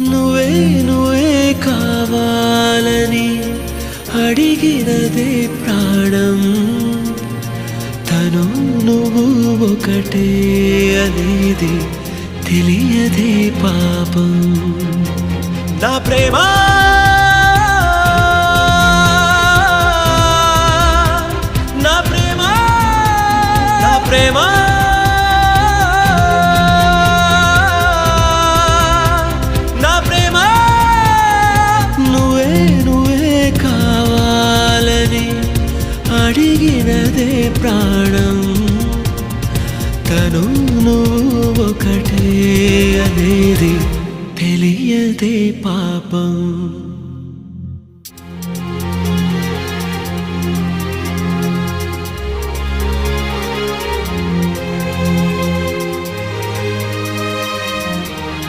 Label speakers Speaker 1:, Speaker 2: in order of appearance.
Speaker 1: నువ్వే నువ్వే కావాలని అడిగినదే ప్రాణం తను నువ్వు ఒకటే అనేది తెలియదే పాపం నా ప్రేమ నా ప్రేమ నా ప్రేమ నా ప్రేమ నువ్వే నువ్వే కావాలని అడిగినదే ప్రాణం తను నువ్వు ఒకటే అనేది తెలియదే పాపం